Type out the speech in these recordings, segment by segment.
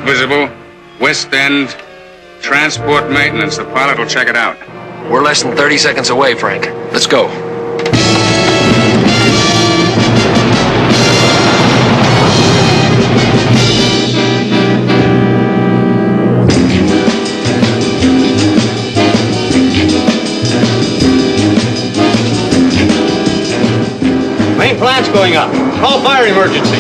visible. West end, transport maintenance. The pilot will check it out. We're less than 30 seconds away, Frank. Let's go. Main plant's going up. Call fire emergency.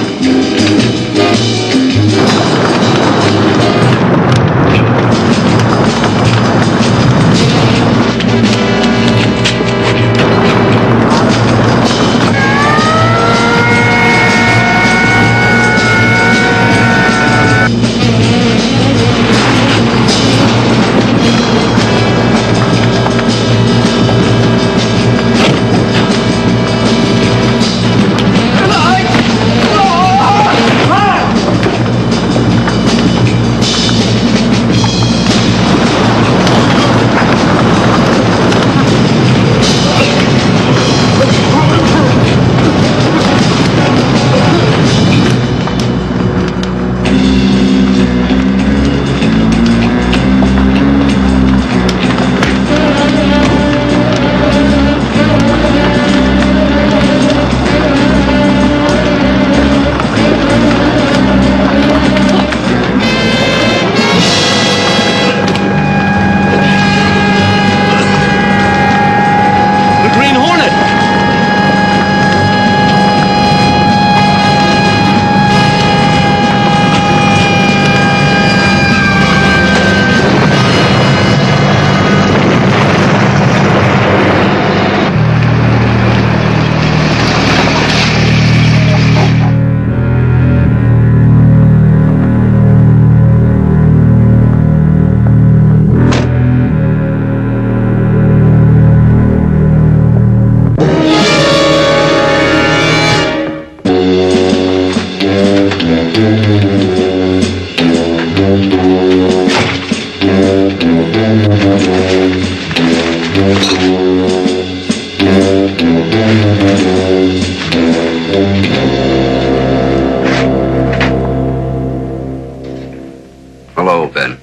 Hello, Ben.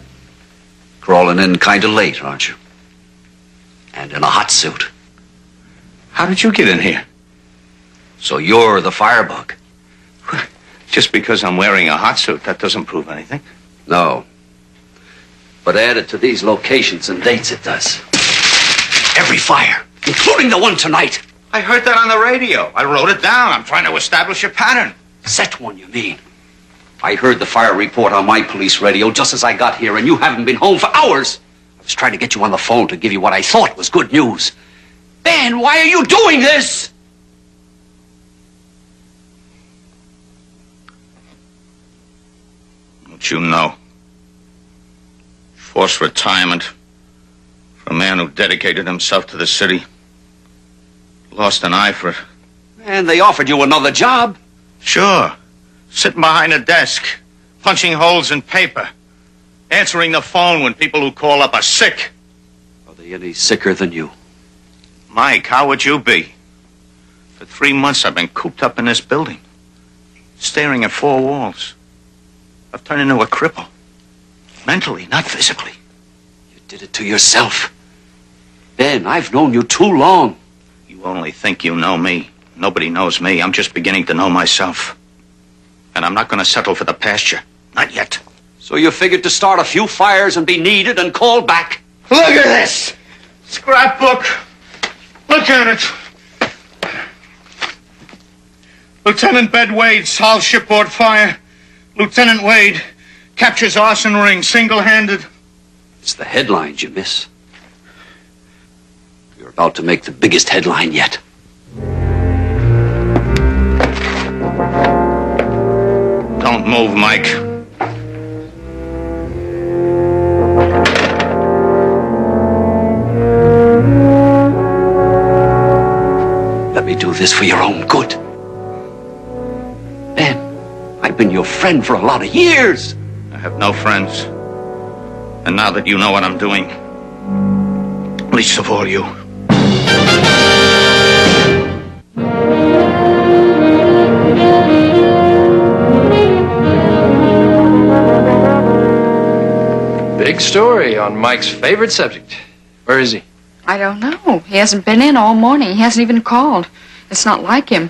Crawling in kind of late, aren't you? And in a hot suit. How did you get in here? So you're the firebug? Just because I'm wearing a hot suit, that doesn't prove anything. No. But added to these locations and dates, it does. Every fire, including the one tonight. I heard that on the radio. I wrote it down. I'm trying to establish a pattern. Set one, you mean? I heard the fire report on my police radio just as I got here, and you haven't been home for hours. I was trying to get you on the phone to give you what I thought was good news. Ben, why are you doing this? Don't you know? Forced retirement for a man who dedicated himself to the city. Lost an eye for it. And they offered you another job. Sure. Sitting behind a desk, punching holes in paper, answering the phone when people who call up are sick. Are they any sicker than you? Mike, how would you be? For 3 months I've been cooped up in this building, staring at four walls. I've turned into a cripple. Mentally, not physically. You did it to yourself. Ben, I've known you too long. You only think you know me. Nobody knows me. I'm just beginning to know myself. And I'm not going to settle for the pasture. Not yet. So you figured to start a few fires and be needed and called back? Look at this! Scrapbook. Look at it. Lieutenant Bed Wade solves shipboard fire. Lieutenant Wade captures arson ring single-handed. It's the headlines you miss. You're about to make the biggest headline yet. Don't move, Mike. Let me do this for your own good. Ben, I've been your friend for a lot of years. I have no friends. And now that you know what I'm doing, least of all you. big story on Mike's favorite subject. Where is he? I don't know. He hasn't been in all morning. He hasn't even called. It's not like him.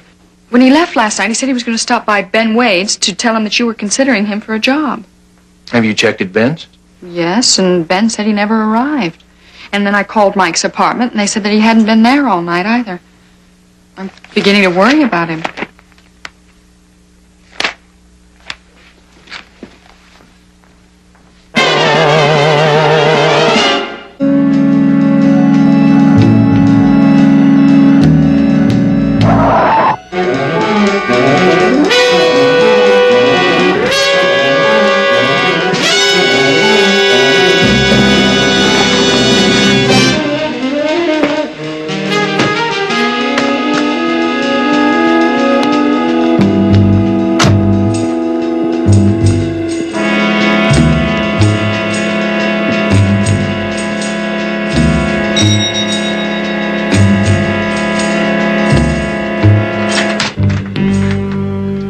When he left last night, he said he was going to stop by Ben Wade's to tell him that you were considering him for a job. Have you checked at Ben's? Yes, and Ben said he never arrived. And then I called Mike's apartment, and they said that he hadn't been there all night either. I'm beginning to worry about him.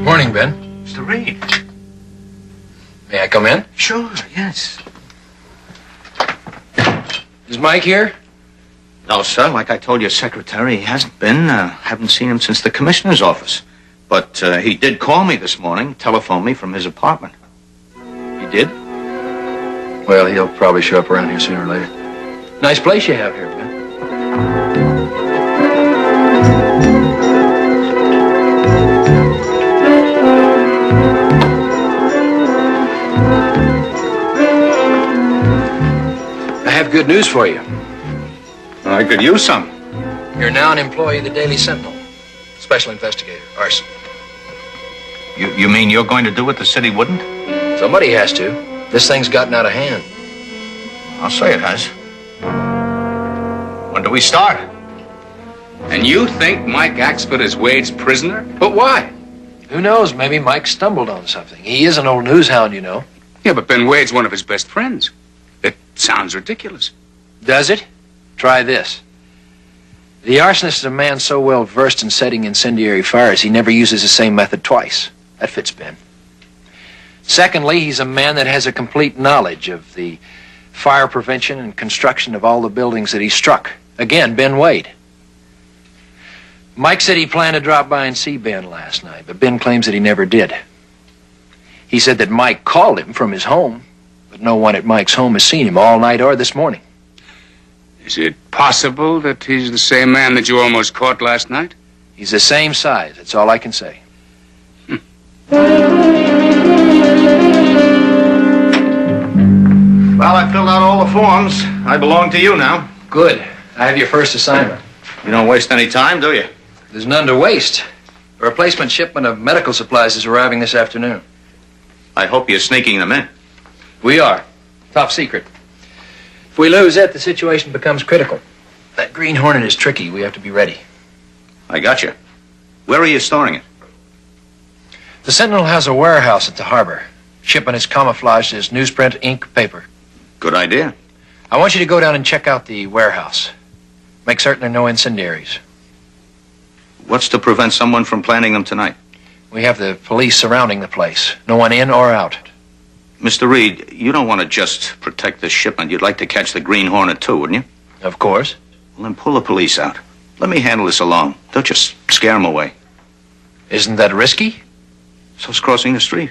Morning, Ben. Mr. Reid. May I come in? Sure, yes. Is Mike here? No, sir. Like I told your secretary, he hasn't been. Haven't seen him since the commissioner's office. But he did call me this morning, telephone me from his apartment. He did? Well, he'll probably show up around here sooner or later. Nice place you have here, Ben. I have good news for you. I could use some. You're now an employee of the Daily Sentinel. Special investigator, arson. You mean you're going to do what the city wouldn't? Somebody has to. This thing's gotten out of hand. I'll say it has. When do we start? And you think Mike Axford is Wade's prisoner? But why? Who knows? Maybe Mike stumbled on something. He is an old news hound, you know. Yeah, but Ben Wade's one of his best friends. It sounds ridiculous. Does it? Try this. The arsonist is a man so well versed in setting incendiary fires, he never uses the same method twice. That fits Ben. Secondly, he's a man that has a complete knowledge of the fire prevention and construction of all the buildings that he struck. Again, Ben Wade. Mike said he planned to drop by and see Ben last night, but Ben claims that he never did. He said that Mike called him from his home, but no one at Mike's home has seen him all night or this morning. Is it possible that he's the same man that you almost caught last night? He's the same size, that's all I can say. Well, I filled out all the forms. I belong to you now. Good. I have your first assignment. You don't waste any time, do you? There's none to waste. A replacement shipment of medical supplies is arriving this afternoon. I hope you're sneaking them in. We are. Top secret. If we lose it, the situation becomes critical. That Green Hornet is tricky. We have to be ready. I got you. Where are you storing it? The Sentinel has a warehouse at the harbor. Shipment is camouflaged as newsprint, ink, paper. Good idea. I want you to go down and check out the warehouse. Make certain there are no incendiaries. What's to prevent someone from planting them tonight? We have the police surrounding the place. No one in or out. Mr. Reid, you don't want to just protect this shipment. You'd like to catch the Green Hornet too, wouldn't you? Of course. Well, then pull the police out. Let me handle this alone. Don't just scare them away. Isn't that risky? So's crossing the street.